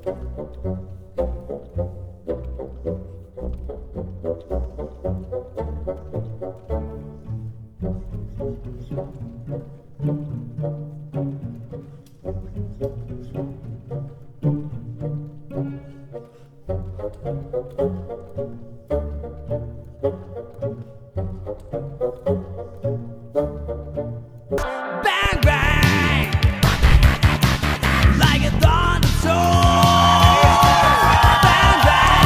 Bang bang, like a dinosaur. Bang bang,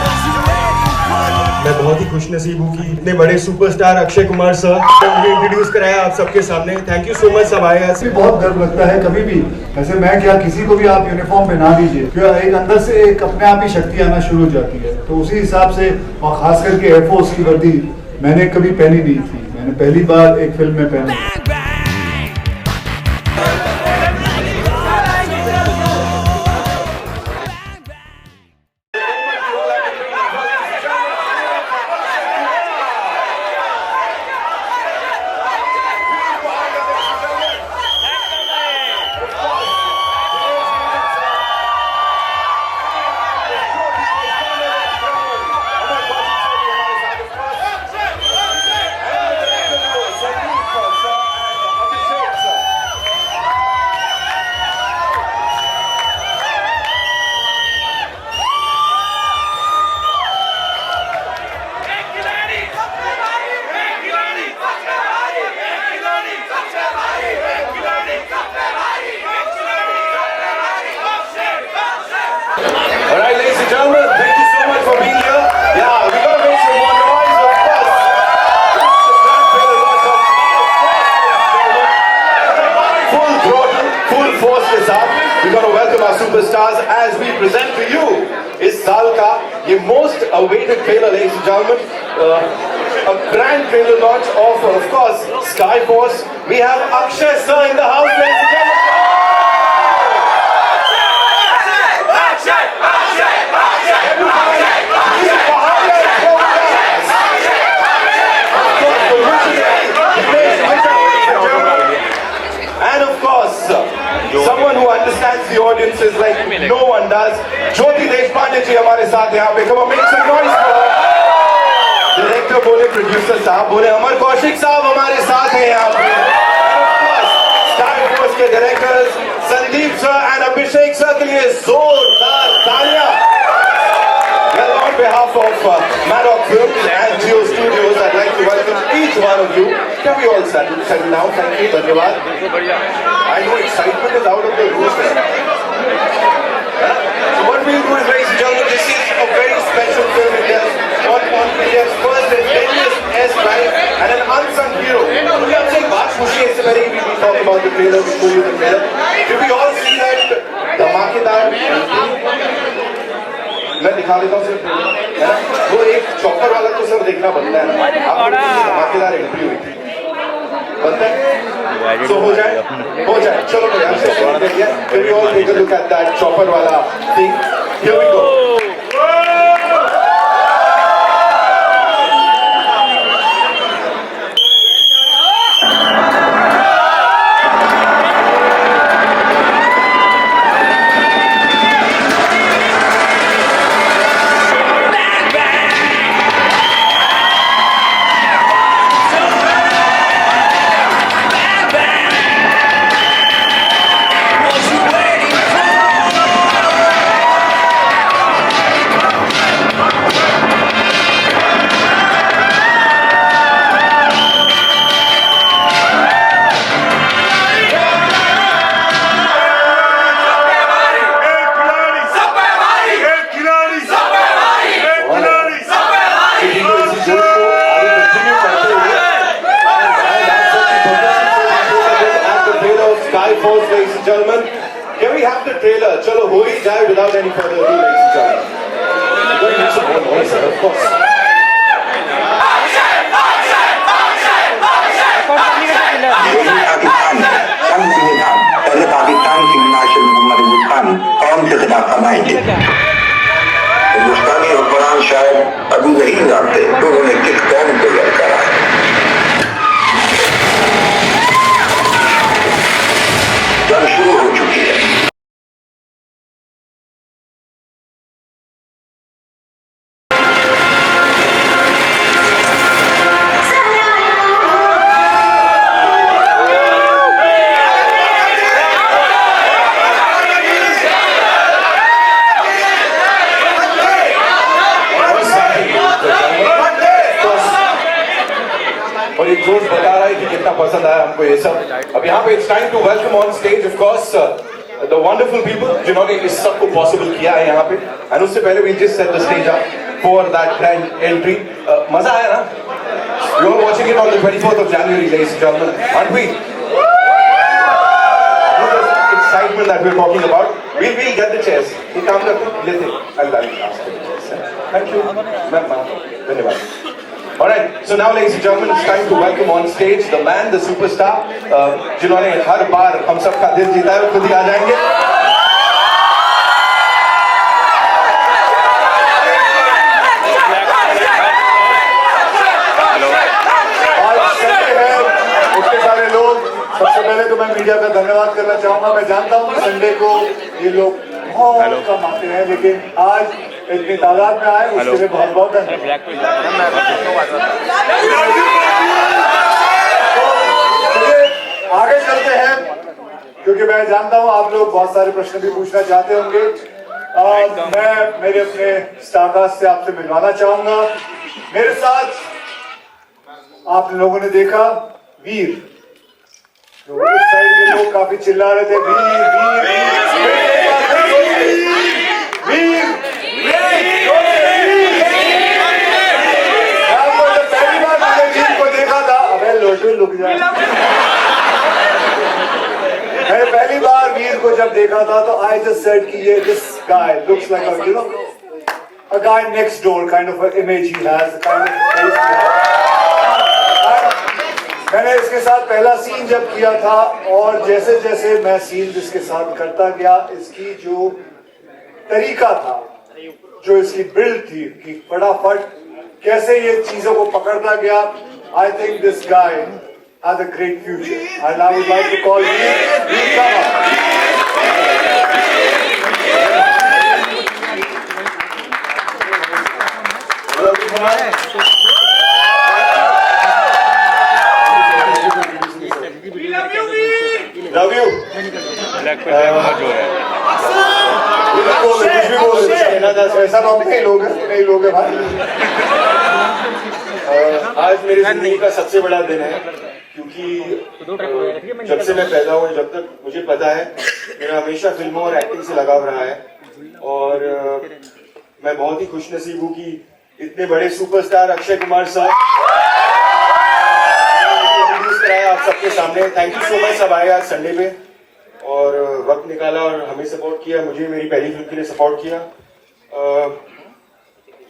what you waiting for? मैं बहुत ही खुशनसीब हूँ कि इतने बड़े सुपरस्टार अक्षय कुमार सर ने मुझे इंट्रोड्यूस कराया आप सबके सामने। थैंक यू सो मच सब आए ऐसे। भी बहुत गर्व लगता है कभी भी, ऐसे मैं क्या किसी को भी आप यूनिफॉर्म पहना दीजिए, क्यों एक अंदर से एक अपने आप ही शक्ति आना शुरू हो जाती है। तो उसी हिसाब से, और खास करके एयरफोर्स की वर्दी मैंने कभी पहनी नहीं थी, मैंने पहली बार एक फिल्म में पहनी। Bang bang. All right, ladies and gentlemen, thank you so much for being here. Yeah, we gotta make some more noise, of course. Full throttle, full force के साथ, we gotta welcome our superstars as we present to you इस साल का ये most awaited trailer, ladies and gentlemen. A grand trailer launch of course, Skyforce. We have Akshay sir in the house, ladies and gentlemen. And of course, someone who understands the audiences like no one does. Jyoti Deshpande ji हमारे साथ यहाँ पे. Come on, make some noise for her. Director बोले, producer साहब बोले, अमर कौशिक साहब हमारे साथ हैं यहाँ पे. And of course, Skyforce के directors Sandeep sir and Abhishek sir के लिए जोरदार तालियां. Well, on behalf of Maddox Films and Geo Studios, I'd like to welcome each one of you. Can we all settle down? Thank you, Dhanyavad. I know excitement is out of the roof. So what we'll do is, ladies and gentlemen, this is a very special film. On India's first and deadliest airstrike and an unsung hero. We are saying baat pushi इससे पहले we will talk about the trailer, we show you the trailer. Did we all see that धमाकेदार? मैं दिखा देता हूँ सिर्फ, है ना? वो एक चॉपर वाला तो सर देखना बनता है ना। आपको धमाकेदार एंट्री हुई थी, बनता है? तो हो जाए, चलो भाई आपसे शुरू करिए। Can we all take a look at that chopper वाला thing? Here we go. Skyforce, ladies and gentlemen. Can we have the trailer? Chalo, ho hi jaye without any further ado, ladies and gentlemen. We're going to make some more noise, of course. पहले पाकिस्तान की नाशर मोहम्मद अयूब खान कौन से खिलाफ फरमाएंगे? हिंदुस्तानी हुक्मरान शायद अभी नहीं जानते तो उन्हें किस कौम को लड़का है। जंग शुरू हो चुकी है। को ये सब. अब यहाँ पे it's time to welcome on stage of course the wonderful people जिन्होंने इस सब को possible किया है यहाँ पे. And उससे पहले we just set the stage up for that grand entry. मजा आया ना? You are watching it on the 24th of January, ladies and gentlemen, aren't we? Excitement that we're talking about. We'll get the chairs. He comes up, let it. I'll ask for the chairs. Thank you. Dhanyavad. Alright, so now ladies and gentlemen, it's time to welcome on stage the man, the superstar, जिन्होंने हर बार हम सबका दिल जीता है, वो खुद ही आ जाएंगे. सबसे पहले तो मैं मीडिया का धन्यवाद करना चाहूंगा. मैं जानता हूं कि संडे को ये लोग बहुत कम आते हैं, लेकिन आज इतनी तादाद में आए उसके लिए बहुत बहुत धन्यवाद. आगे चलते हैं क्योंकि मैं जानता हूं आप लोग बहुत सारे प्रश्न भी पूछना चाहते होंगे. मैं मेरे अपने स्टारकास्ट से आपसे मिलवाना चाहूंगा. मेरे साथ आप लोगों ने देखा वीर, तो इस साइड के लोग काफी चिल्ला रहे थे वीर वीर वीर. जब पहली बार मैंने वीर को देखा था, अबे लोटू लुक जाए. मैंने पहली बार वीर को जब देखा था तो आई जस्ट सेड कि ये this guy looks like a guy next door kind of an image he has, kind of face he has. मैंने इसके साथ पहला सीन जब किया था और जैसे जैसे मैं सीन इसके साथ करता गया, इसकी जो तरीका था, जो इसकी बिल्ड थी कि फटाफट कैसे ये चीजों को पकड़ता गया, I think this guy has a great future. And I would like to call Veer Kama. Love you. ऐसा बात नहीं, लोग नहीं लोग है भाई. आज मेरी जिंदगी का सबसे बड़ा दिन है क्योंकि जब से मैं पैदा हुआ जब तक मुझे पता है मेरा हमेशा फिल्मों और एक्टिंग से लगाव रहा है. और मैं बहुत ही खुशनसीब हूँ कि इतने बड़े सुपरस्टार अक्षय कुमार साहब कराया आप सबके सामने. Thank you so much. सब आए आज संडे पे और वक्त निकाला और हमें सपोर्ट किया, मुझे मेरी पहली फिल्म के लिए सपोर्ट किया.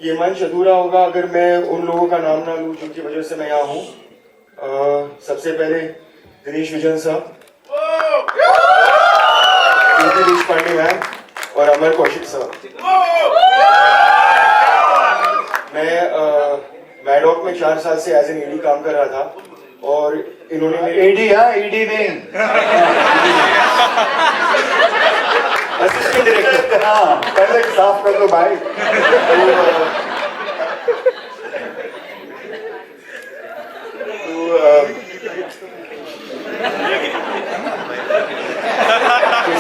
ये मंच अधूरा होगा अगर मैं उन लोगों का नाम ना लूँ जिनकी वजह से मैं यहाँ हूँ. सबसे पहले दिनेश विजन साहब, देशपांडे मैम और अमर कौशिक साहब. मैं मैडॉक में 4 साल से एज एन ईडी काम कर रहा था और इन्होंने ईडी ईडी नहीं असिस्टेंट डायरेक्टर. हाँ, पहले साफ कर दो भाई.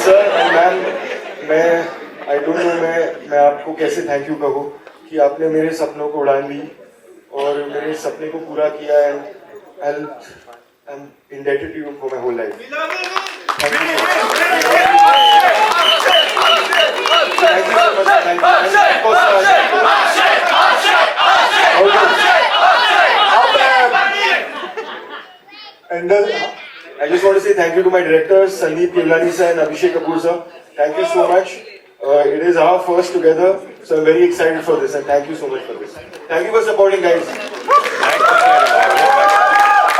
सर मैम, मैं आई डोंट नो मैं आपको कैसे थैंक यू कहूँ कि आपने मेरे सपनों को उड़ान दी और मेरे सपने को पूरा किया. And I'm indebted to you for my whole life. Thank you so much. I just want to say thank you to my directors, Sandeep Kevlani sir and Abhishek Kapoor sir. Thank you so much. It is our first together, so I'm very excited for this and thank you so much for this. Thank you for supporting, guys.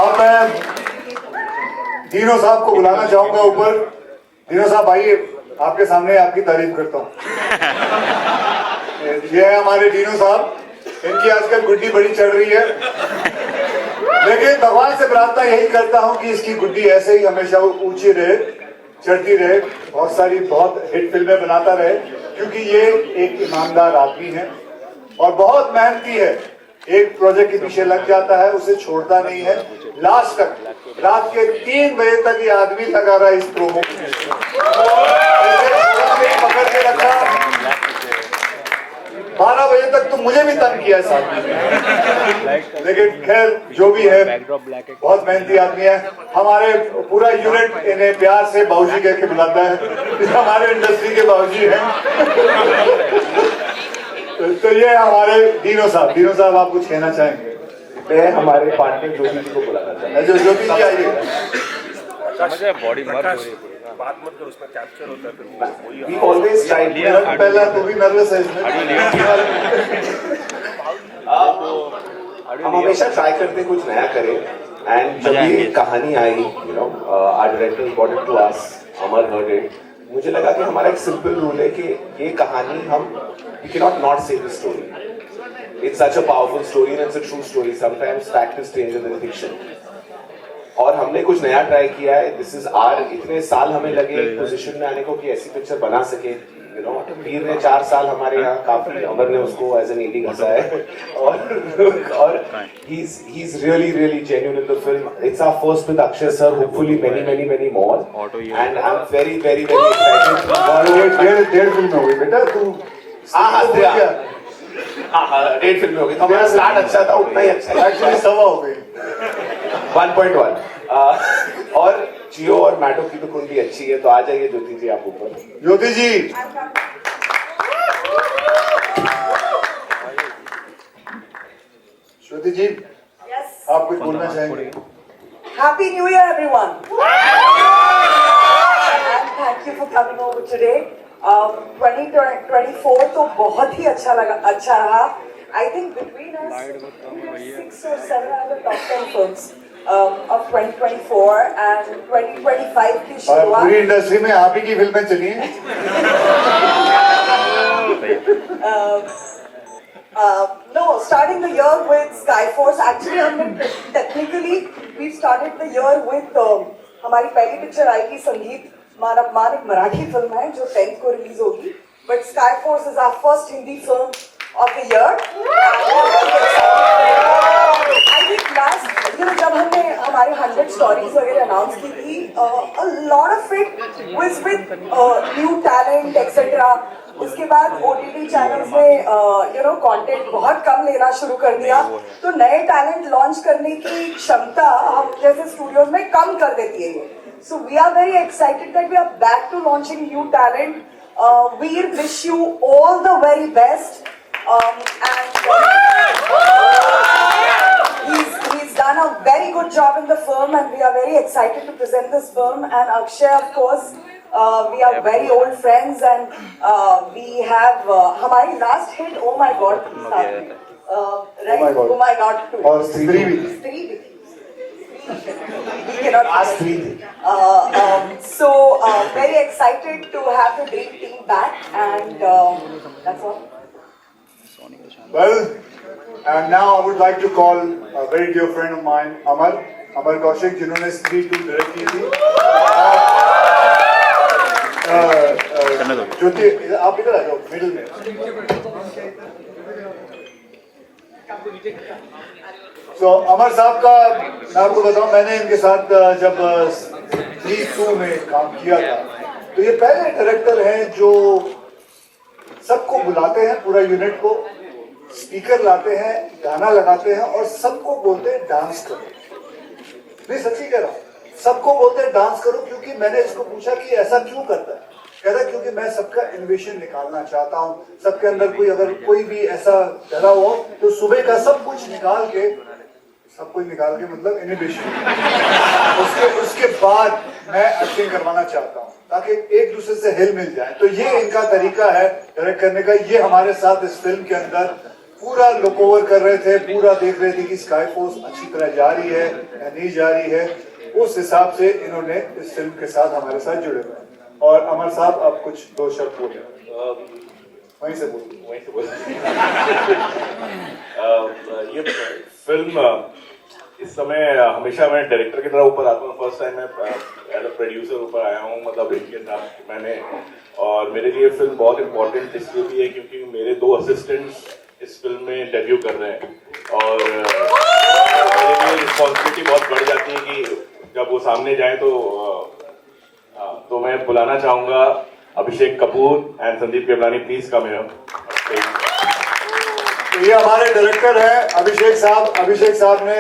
अब मैं दीनो साहब को बुलाना चाहूंगा ऊपर. दीनो साहब आइए, आपके सामने आपकी तारीफ करता हूँ. ये है हमारे दीनो साहब. इनकी आजकल गुड्डी बड़ी चढ़ रही है, लेकिन भगवान से प्रार्थना यही करता हूँ कि इसकी गुड्डी ऐसे ही हमेशा ऊंची रहे, चढ़ती रहे, बहुत सारी बहुत हिट फिल्में बनाता रहे, क्योंकि ये एक ईमानदार आदमी है और बहुत मेहनती है. एक प्रोजेक्ट के पीछे लग जाता है, उसे छोड़ता नहीं है लास्ट तक. रात के 3 बजे तक ये आदमी लगा रहा इस प्रोमो में, पकड़ के रखा 12 बजे तक तो मुझे भी तंग किया साथ में, लेकिन खैर जो भी है, बहुत मेहनती आदमी है। हमारे पूरा यूनिट इन्हें प्यार से बाबूजी कह के बुलाता है, हमारे इंडस्ट्री के बाबूजी हैं। तो ये हमारे दीनो साहब आप कुछ कहना चाहेंगे? मैं हमारे पार्टनर ज्योति जी को बुलाना चाहता हूं। जो ज्योति जी आइए। बॉडी मत हो रही है, बात मत कर, उसमें कैप्चर होता है फिर We always try to पहला तो भी नर्वस है इसमें। हम हमेशा ट्राई करते कुछ नया करें, एंड जब ये कहानी आई, you know, our director bought it to us, Amar heard it, मुझे लगा कि हमारा एक सिंपल रूल है कि ये कहानी हम वी कैन नॉट से the story. It's such a powerful story and it's a true story, sometimes fact is stranger then fiction. और हमने कुछ नया ट्राई किया है। दिस इज आर, इतने साल हमें लगे पोजीशन में आने को कि ऐसी पिक्चर बना सके, यू नो। वीर ने 4 साल हमारे यहाँ काफी, अमर ने उसको एज एन एडी घसा है, और he is really genuine in the film. It's our first with Akshay sir, hopefully many more, and I'm very excited. और ये डेढ़ फिल्म हो गई बेटा, तू हाँ, 1.5 फिल्म हो गई। हमारा स्टार्ट अच्छा था, उतना ही अच्छा है। एक्चुअली 1.25 हो गई। 1.1। और जियो और मैटो की तो कुंडली अच्छी है, तो आ जाइए ज्योति जी आप ऊपर। ज्योति जी, ज्योति जी, Yes. आप कुछ बोलना चाहेंगे? Happy New Year, everyone. And thank you for coming over today. 2024 तो बहुत ही अच्छा रहा. I think between us, 6 or 7 other top 10 films of 2024 and 2025 की और शुरुआत. पूरी इंडस्ट्री में आप ही की फिल्में चली हैं। No, starting the year with Skyforce. Actually, हमने technically we started the year with हमारी पहली पिक्चर आएगी संगीत मानव मान, एक मराठी फिल्म है जो 10th को रिलीज होगी. But Skyforce is our first Hindi film of the year. I think last, जब हमने हमारे 100 स्टोरीज वगैरह अनाउंस की थी, a lot of it was with new talent, etc. उसके बाद OTT चैनल्स ने कंटेंट बहुत कम लेना शुरू कर दिया, तो नए टैलेंट लॉन्च करने की क्षमता हम जैसे स्टूडियोज में कम कर देती है ये. So we are very excited that we are back to launching new talent. We wish you all the very best. And he's done a very good job in the film, and we are very excited to present this film. And Akshay, of course, we are very old friends, and we have हमारी last hit, Oh My God, right? God. Oh My God 2. और स्त्री भी। Three with you. We cannot आज 3 थी। So very excited to have the dream team back, and that's all. Well, and now I would like to call a very dear friend of mine, Amar Kaushik, जिन्होंने स्त्री 2 direct की थी। ज्योति, आप इधर आ जाओ, middle में। तो अमर साहब का मैं आपको बताऊं, मैंने इनके साथ जब स्त्री 2 में काम किया था, तो ये पहले डायरेक्टर हैं जो सबको बुलाते हैं, पूरा यूनिट को, स्पीकर लाते हैं, गाना लगाते हैं और सबको बोलते हैं डांस करो। नहीं, सच्ची कह रहा हूँ, सबको बोलते हैं डांस करो, क्योंकि मैंने इसको पूछा कि ऐसा क्यों करता है, कहता क्योंकि मैं सबका इनोवेशन निकालना चाहता हूँ, सबके अंदर कोई अगर कोई भी ऐसा डरा हो तो सुबह का सब कुछ निकाल के मतलब इनोवेशन उसके बाद मैं एक्टिंग करवाना चाहता हूँ, ताकि एक दूसरे से हिल मिल जाए। तो ये इनका तरीका है डायरेक्ट करने का। ये हमारे साथ इस फिल्म के अंदर पूरा लुक ओवर कर रहे थे, पूरा देख रहे थे कि स्काईफोर्स अच्छी तरह जा रही है या नहीं जा रही है, उस हिसाब से इन्होंने इस फिल्म के साथ हमारे साथ जुड़े हुए हैं। और अमर साहब, आप कुछ 2 शब्द बोले, वहीं से बोले। ये फिल्म इस समय हमेशा मैं डायरेक्टर की तरह ऊपर आता हूँ, फर्स्ट टाइम मैं एज अ प्रोड्यूसर ऊपर आया हूँ, मतलब इनके साथ मैंने, और मेरे लिए फिल्म बहुत इंपॉर्टेंट इसलिए भी है क्योंकि मेरे 2 असिस्टेंट्स इस फिल्म में डेब्यू कर रहे हैं, और मेरे लिए रिस्पॉन्सिबिलिटी बहुत बढ़ जाती है कि जब वो सामने जाए तो मैं बुलाना चाहूँगा Abhishek Kapoor and Sandeep Kewalani, please come here. ये हमारे डायरेक्टर हैं अभिषेक साहब। अभिषेक साहब ने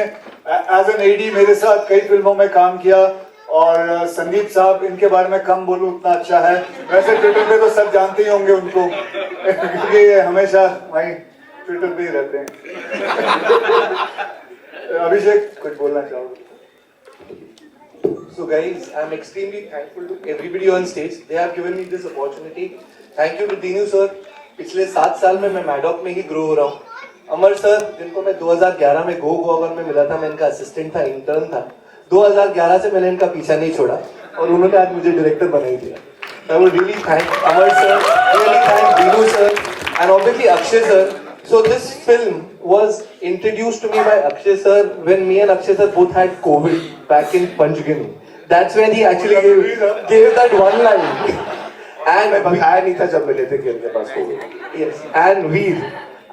एज एन एडी मेरे साथ कई फिल्मों में काम किया, और संदीप साहब, इनके बारे में कम बोलूं उतना अच्छा है। वैसे ट्विटर पे तो सब जानते ही होंगे उनको क्योंकि ये हमेशा वहीं ट्विटर पे ही रहते हैं। अभिषेक कुछ बोलना चाहोगे? So guys, I'm extremely thankful to everybody on stage. They have given me this opportunity. Thank you to Dinu sir. पिछले 7 साल में मैं मैडॉक में ही ग्रो हो रहा हूँ. अमर सर, जिनको मैं 2011 में गो गोवन में मिला था, मैं इनका असिस्टेंट था, इंटर्न था. 2011 से मैंने इनका पीछा नहीं छोड़ा और उन्होंने आज मुझे डायरेक्टर बना ही दिया. I would really thank Amar sir, really thank Dinu sir, and obviously Akshay sir. So this film was introduced to me by Akshay sir when me and Akshay sir both had COVID back in Panchgani. That's when he actually gave that one line. And मैं बताया नहीं था जब मिले थे कि उनके पास COVID. Yes, and Veer,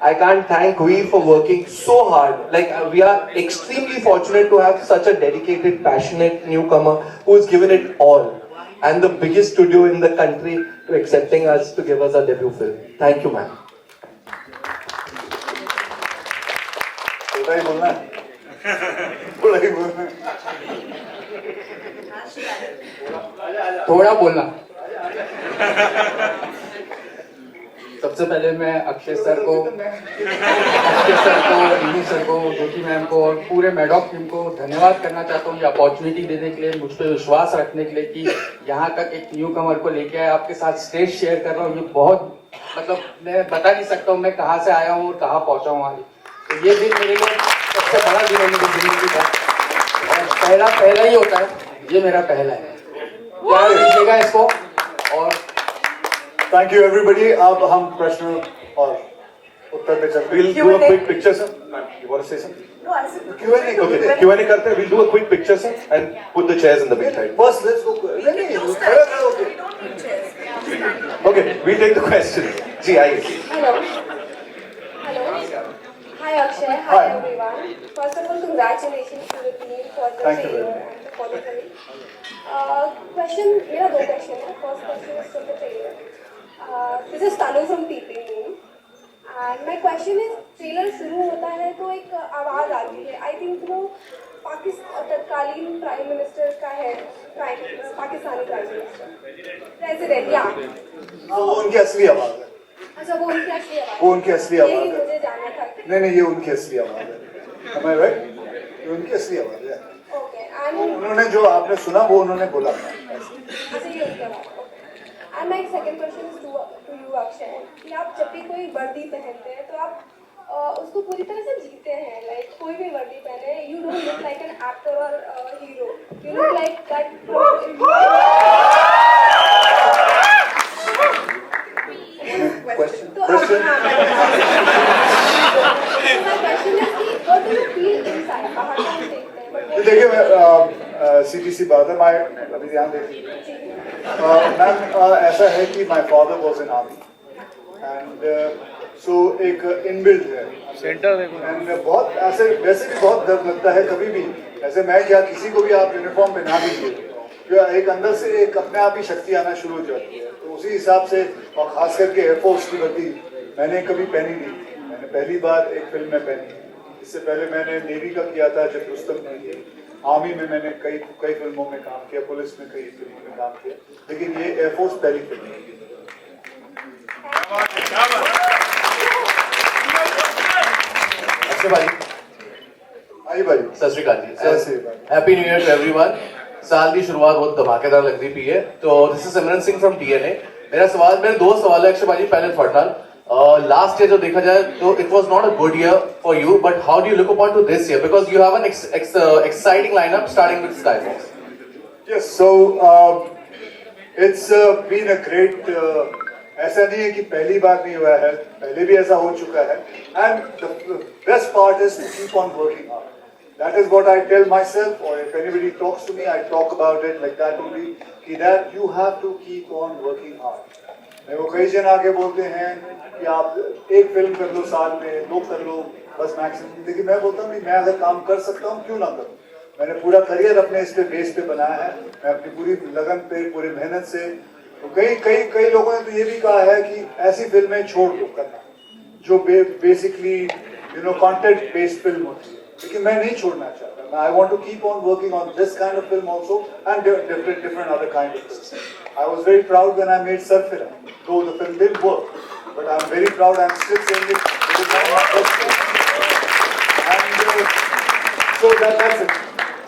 I can't thank Veer for working so hard. Like we are extremely fortunate to have such a dedicated, passionate newcomer who's given it all, and the biggest studio in the country to accepting us to give us our debut film. Thank you, man. थोड़ा ही बोलना है, थोड़ा ही बोलना है। थोड़ा बोलना। सबसे पहले मैं अक्षय सर को, रीनू सर को, ज्योति मैम को और पूरे मैडॉक टीम को धन्यवाद करना चाहता हूँ ये अपॉर्चुनिटी देने के लिए, मुझ पर विश्वास रखने के लिए कि यहाँ तक एक न्यू कमर को लेके आए, आपके साथ स्टेज शेयर कर रहा हूँ। ये बहुत मतलब मैं बता नहीं सकता हूँ मैं कहाँ से आया हूँ और कहाँ पहुँचा हूँ आज। तो ये दिन मेरे लिए सबसे बड़ा दिन है मेरी जिंदगी का, और पहला ही होता है, ये मेरा पहला है। प्यार दीजिएगा इसको। और थैंक यू एवरीबडी। अब हम प्रश्न और उत्तर पे चलते हैं। We'll do a quick picture, sir. You want to say something? No, I said Q&A Okay, Q&A करते हैं. We'll do a quick picture, sir, and put the chairs in the behind. First, let's go. we don't need chairs. Okay, we'll take the question. जी आइए. Hello. Hi Akshay. Hi everyone. First of all, congratulations to the team for the Thank you trailer very much. and for the film. Question, मेरा 2 question है. First question is from the trailer. This is Tanu from TP Moon. And my question is, trailer शुरू होता है तो एक आवाज़ आती है. I think वो तत्कालीन प्राइम मिनिस्टर का है, पाकिस्तानी प्राइम मिनिस्टर, प्रेसिडेंट, या हाँ, वो उनकी असली आवाज है। अच्छा वो उनकी असली आवाज़, वो उनकी असली आवाज यही है। मुझे जानना था. नहीं, ये उनकी असली आवाज है। Am I right? ये उनकी असली आवाज है। Okay, and उन्होंने जो आपने सुना वो उन्होंने बोला था। अच्छा ये उनकी आवाज़. And my second question is to you Akshay, कि आप जब भी कोई वर्दी पहनते हैं तो आप उसको पूरी तरह से जीते हैं. लाइक कोई भी वर्दी पहने, you don't look like an actor or hero. You look like that. Question. तो my question is कि what do you feel inside? बाहर से हम देखते हैं, but देखिए सीधी सी बात है, मैं अभी ध्यान देखिए मैम, ऐसा है कि my father was in army and so एक इनबिल्ट है सेंटर एंड बहुत ऐसे वैसे भी बहुत दर्द लगता है कभी भी, ऐसे मैं क्या किसी को भी आप यूनिफॉर्म पहना दीजिए तो एक अंदर से एक अपने आप ही शक्ति आना शुरू हो जाती है. तो उसी हिसाब से, और खास करके एयरफोर्स की वर्दी मैंने कभी पहनी नहीं, मैंने पहली बार एक फिल्म में पहनी. इससे पहले मैंने नेवी का किया था जब रुस्तम नहीं थी, आर्मी में मैंने कई फिल्मों में काम किया, पुलिस में कई फिल्मों में काम किया, लेकिन ये एयरफोर्स पहली फिल्म है. अक्षय भाई, आई भाई, सत श्री अकाल जी. Sat Shri Akal. Happy new year to everyone. साल की शुरुआत बहुत धमाकेदार लग रही है. तो this is Simran Singh from DNA. मेरे 2 सवाल है अक्षय भाई. पहले फटाल, लास्ट ईयर जो देखा जाए तो it was not a good year for you, but how do you look upon to this year, because you have an exciting lineup starting with Skyfox. Yes, so it's been a great. ऐसा नहीं है कि पहली बार नहीं हुआ है, पहले भी ऐसा हो चुका है. And the best part is to keep on working hard. That is what I tell myself, or if anybody talks to me, I talk about it like that only. That you have to keep on working hard. मेरे को कई जन आके बोलते हैं कि आप एक फिल्म कर लो साल में, 2 कर लो बस मैक्सिमम. लेकिन मैं बोलता हूँ मैं अगर काम कर सकता हूँ क्यों ना करूँ. मैंने पूरा करियर अपने इस पे बेस पे बनाया है, मैं अपनी पूरी लगन पे, पूरी मेहनत से. तो कई लोगों ने तो ये भी कहा है कि ऐसी फिल्में छोड़ दो करना, जो बेसिकली कंटेंट बेस्ड फिल्म होती है, लेकिन मैं नहीं छोड़ना चाहता. I want to keep on working on this kind of film also and different other kind of films. I was very proud when I made Sarfira, though the film didn't work, but I'm very proud. I'm still saying it. It is one of my best films. And so that's it.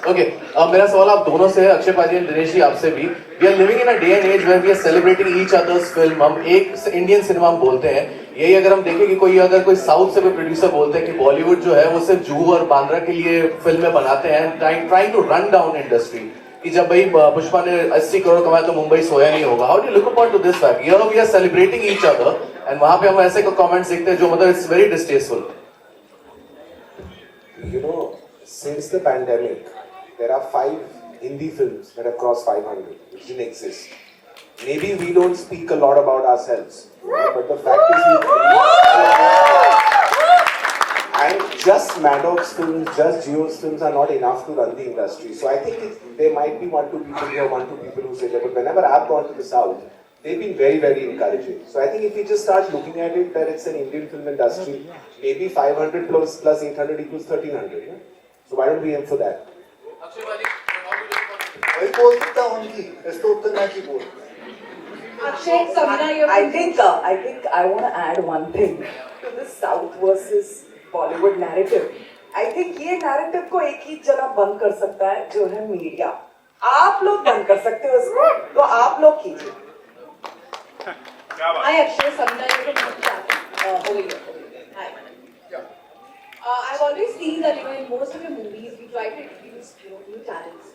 Okay मेरा सवाल आप दोनों से है, अक्षय पाजी और दिनेश जी आपसे भी. We are living in a day and age where we are celebrating each others film. हम एक इंडियन सिनेमा हम बोलते हैं. यही अगर हम देखें कि अगर कोई साउथ से कोई प्रोड्यूसर बोलते हैं कि बॉलीवुड जो है वो सिर्फ जुहू और बांद्रा के लिए फिल्में बनाते हैं, trying to run down industry, कि जब भाई पुष्पा ने 80 करोड़ कमाया तो मुंबई सोया नहीं होगा. How do look upon to this fact? Here we are celebrating each other and वहां पे हम ऐसे कमेंट्स देखते हैं जो मतलब it's very distasteful. You know, since the pandemic, there are 5 Hindi films that have crossed 500, which didn't exist. Maybe we don't speak a lot about ourselves, but the fact is, and just Maddox films, just Jio's films are not enough to run the industry. So I think there might be 1-2 people here, 1-2 people who say that. But whenever I've gone to the South, they've been very, very encouraging. So I think if we just start looking at it, that it's an Indian film industry, maybe 500 plus 800 equals 1300. Yeah? So why don't we aim for that? वही बोल सकता हूँ उनकी, इसको उत्तर मैं की बोल. Akshay, I think I want to add one thing to the South versus Bollywood narrative. I think ये narrative को एक ही जना बंद कर सकता है, जो है मीडिया. आप लोग बंद कर सकते हो इसको, तो आप लोग कीजिए. Hi Akshay, Samina here from Chat. I've always seen that in most of your movies we try to introduce new talents,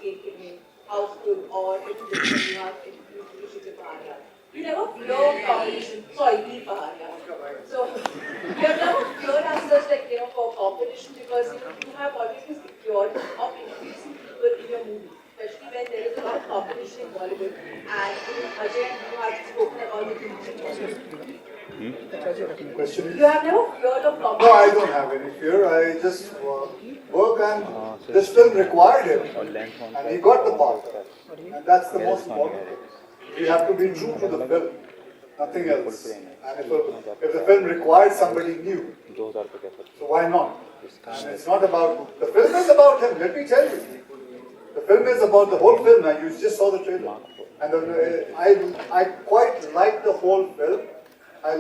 be it in Housefull or in you have introduced Shikha Paharia. You never fear competition. Sorry, Neil Paharia. So you have never feared as such for competition because you have always been secured of introducing people in your movie. Especially when there is a lot of competition in Bollywood, and Ajay, you have spoken about the Question is? You have never feared of competition? No, I don't have any fear. I just work, and this film required him, and he got the part, and that's the most important thing. We have to be true to the film, nothing else. And if the film required somebody new, so why not? And it's not about, the film is about him, let me tell you. The film is about the whole film, and you just saw the trailer. And I quite liked the whole film. I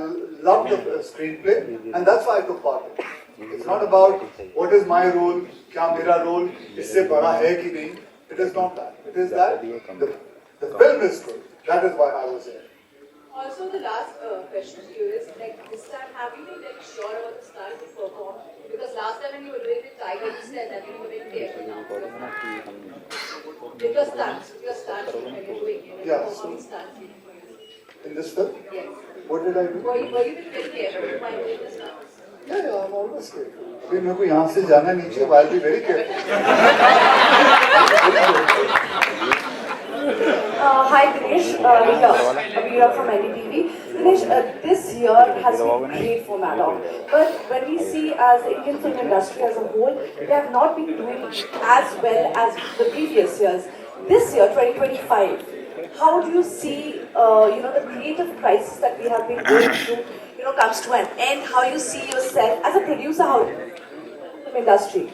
loved the screenplay, and that's why I took part in it. It's not about what is my role, क्या मेरा role इससे बड़ा है कि नहीं. It is not that. It is that the film is good. That is why I was there. Also, the last question to you is, this time, have you been sure about the style you perform? Because last time when you were doing the Tiger, you said that you were very careful now. With your stunts, when you're doing it, Yeah. performing stunts. In this film? Yes. What did I do? Were you very careful while doing the stunts? Yeah, I'm always careful. अभी मेरे को यहाँ से जाना नीचे, I'll be very careful. Hi Dinesh, we are from NDTV. Dinesh, this year has been great for Maddox. But when we see as the Indian film industry as a whole, they have not been doing as well as the previous years. This year, 2025, how do you see, the creative crisis that we have been going through, comes to an end? How you see yourself as a producer, how the industry?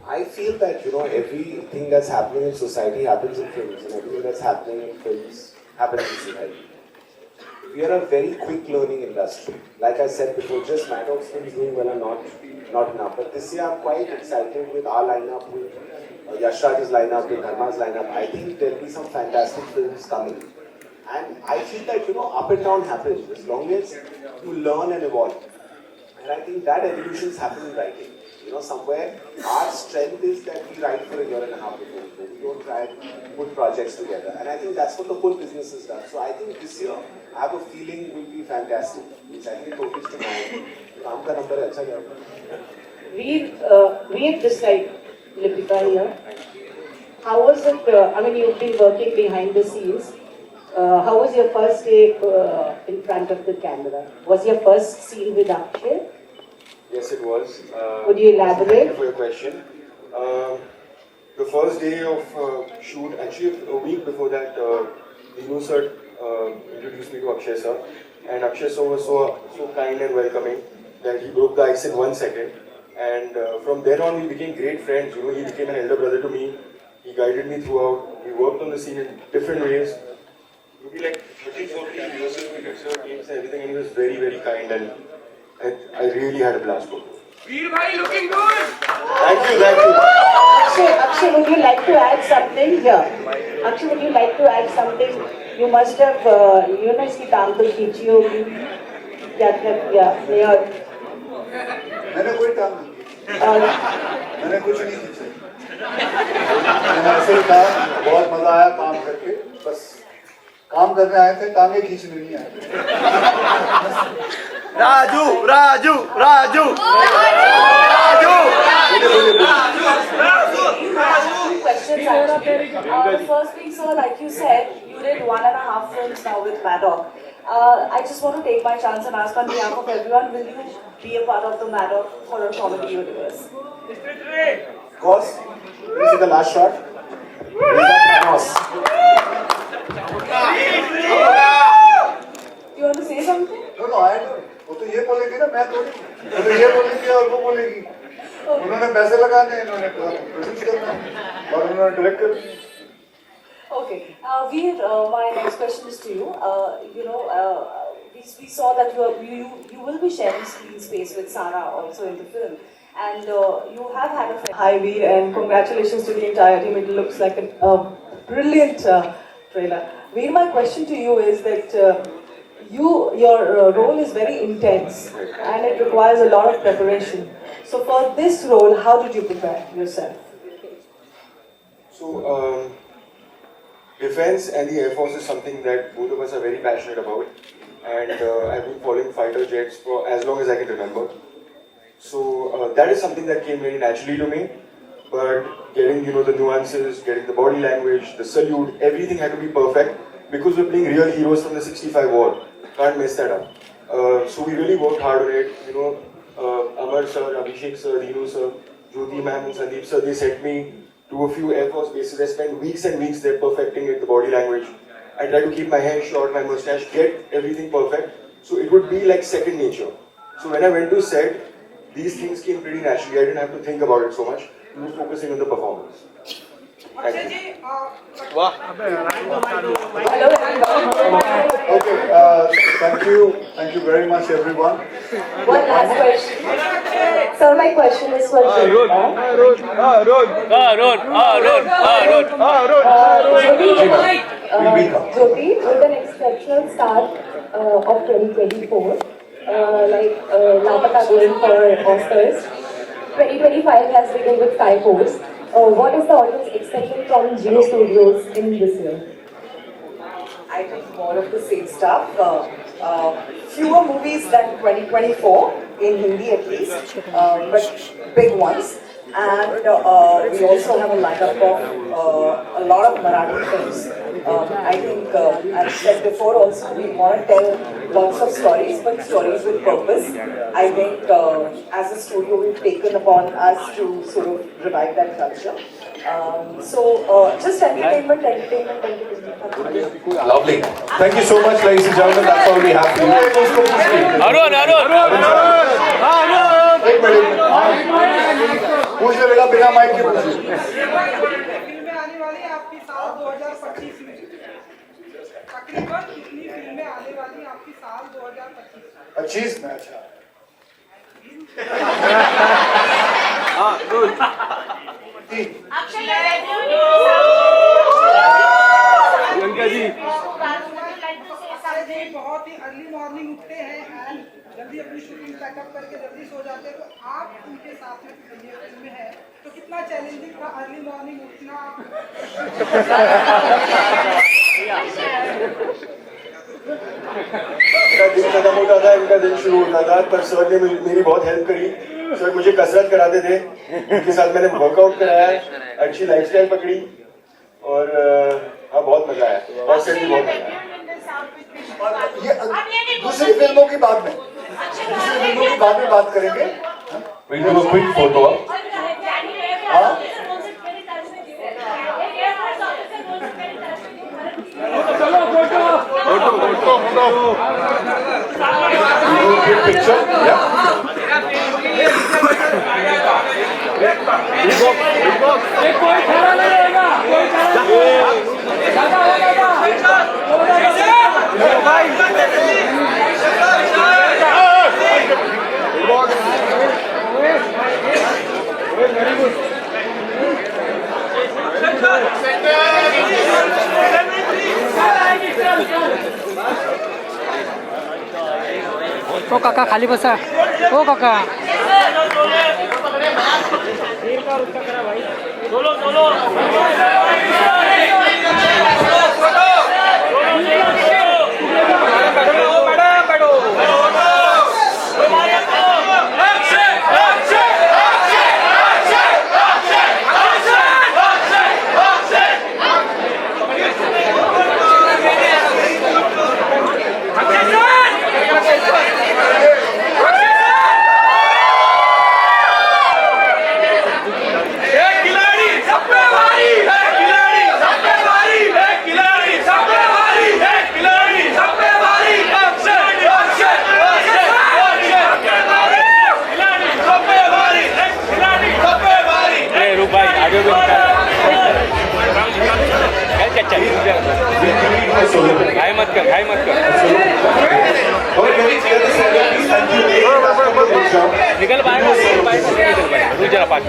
I feel that everything that's happening in society happens in films, and everything that's happening in films happens in society. We are a very quick learning industry. Like I said before, just Maddox films doing well are not enough. But this year I'm quite excited with our lineup, with Yash Raj's lineup, with Dharma's lineup. I think there'll be some fantastic films coming. And I feel that up and down happens as long as you learn and evolve. And I think that evolution is happening in writing. Somewhere our strength is that we write for a year and a half before we go. We don't try and put projects together. And I think that's what the whole business has done. So I think this year I have a feeling will be fantastic. Which I think totally to my काम का number अच्छा जाएगा. We've decided, Lipika here. How was it? You've been working behind the scenes. How was your first day in front of the camera? Was your first scene with Akshay? Yes, it was. Would you elaborate? Thank you for your question. The first day of shoot, actually a week before that, Dinu sir introduced me to Akshay sir. and Akshay was so kind and welcoming that he broke the ice in 1 second. And from then on, we became great friends. You know, he became an elder brother to me. He guided me throughout. We worked on the scene in different ways. It would be like 30, 40 rehearsals, we did sir, games and everything, and he was very, very kind, and I really had a blast with him. Veer bhai looking good. Thank you. Akshay, would you like to add something here? Akshay, would you like to add something? You must have, इसकी टांग तो खींची होगी. क्या किया? मैंने कोई टांग नहीं, मैंने कुछ नहीं खींचा, मैंने ऐसे ही कहा बहुत मजा आया काम करके, बस काम करने आए थे, टांगे खींचने नहीं आए थे। Raju Questions actually. The first thing, sir, like you said, you did 1.5 films now with Maddock. I just want to take my chance and ask on behalf of everyone, will you be a part of the Maddock horror comedy universe? Of course. This is the last shot. Thanos. You want to say something? No, I don't. वो तो ये बोलेगी ना, मैं थोड़ी, वो तो ये बोलेगी और वो बोलेगी। उन्होंने पैसे लगाने, इन्होंने प्रोड्यूस करना और उन्होंने डायरेक्ट करना। Okay, Veer, my next question is to you. We saw that you will be sharing screen space with Sara also in the film, and you have had a friend. Hi Veer, and congratulations to the entire team. It looks like a brilliant trailer. Veer, my question to you is that your role is very intense and it requires a lot of preparation. So for this role, how did you prepare yourself? So, defense and the Air Force is something that both of us are very passionate about, and I've been following fighter jets for as long as I can remember. So that is something that came very naturally to me, but getting the nuances, getting the body language, the salute, everything had to be perfect because we're playing real heroes from the 65 war. Can't mess that up. So we really worked hard on it. Amar sir, Abhishek sir, Dinu sir, Jyoti ma'am and Sandeep sir, they sent me to a few Air Force bases. I spent weeks and weeks there perfecting it, the body language. I tried to keep my hair short, my mustache, get everything perfect. So it would be like second nature. So when I went to set, these things came pretty naturally. I didn't have to think about it so much. I was focusing on the performance. Thank you. Okay, thank you very much everyone. One last question. Sir, my question is for Jyoti, with an exceptional start of 2024, Lapata going for Oscars, 2025 has begun with 5 posts. What is the audience expecting from Geo Studios in this year? I think more of the same stuff. Fewer movies than 2024, in Hindi at least, but big ones. And we also have a lineup of a lot of Marathi films. I think, I've said before also, we want to tell lots of stories, but stories with purpose. I think as a studio, we've taken upon us to sort of revive that culture. Just entertainment. Lovely. Thank you so much, ladies and gentlemen. That's all we have for you. एक minute पूछ ले बेटा बिना mic के पूछ ले। फिल्में आने वाली आपकी साल 2025 में तकरीबन कितनी फिल्में आने वाली आपकी साल 2025 25 में? अच्छा बहुत ही अर्ली मॉर्निंग उठते हैं एंड जल्दी अपनी शूटिंग पैकअप करके जल्दी सो जाते हैं, तो आप उनके साथ में फिल्म में है तो कितना चैलेंजिंग था अर्ली मॉर्निंग उठना? मेरा दिन खत्म होता था, इनका दिन शुरू होता था, पर सर ने मेरी बहुत हेल्प करी। सर मुझे कसरत कराते थे, उनके साथ मैंने वर्कआउट कराया, अच्छी लाइफस्टाइल पकड़ी और हाँ बहुत मजा आया और सेट भी बहुत मजा आया। ये दूसरी फिल्मों की बाद में बात करेंगे। We'll do a quick photo up. हाँ Picture, yeah. ओ काका खाली बसा ओ काका घाई मत कर निकल पाएगा तू जरा पास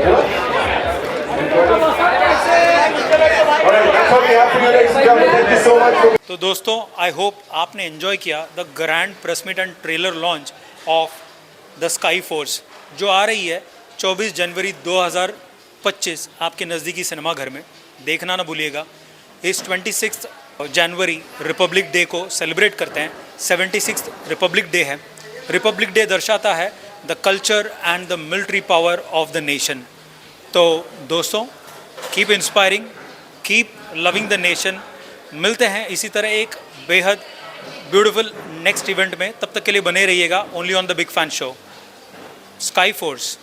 तो दोस्तों आई होप आपने एंजॉय किया the grand press meet and trailer launch of the Sky Force जो आ रही है 24 जनवरी 2025 आपके नज़दीकी सिनेमा घर में। देखना ना भूलिएगा। इस 26 जनवरी रिपब्लिक डे को सेलिब्रेट करते हैं। 76 रिपब्लिक डे है। रिपब्लिक डे दर्शाता है the culture and the military power of the nation. तो दोस्तों keep inspiring, keep loving the nation. मिलते हैं इसी तरह एक बेहद ब्यूटीफुल नेक्स्ट इवेंट में। तब तक के लिए बने रहिएगा only on the big fan show sky force.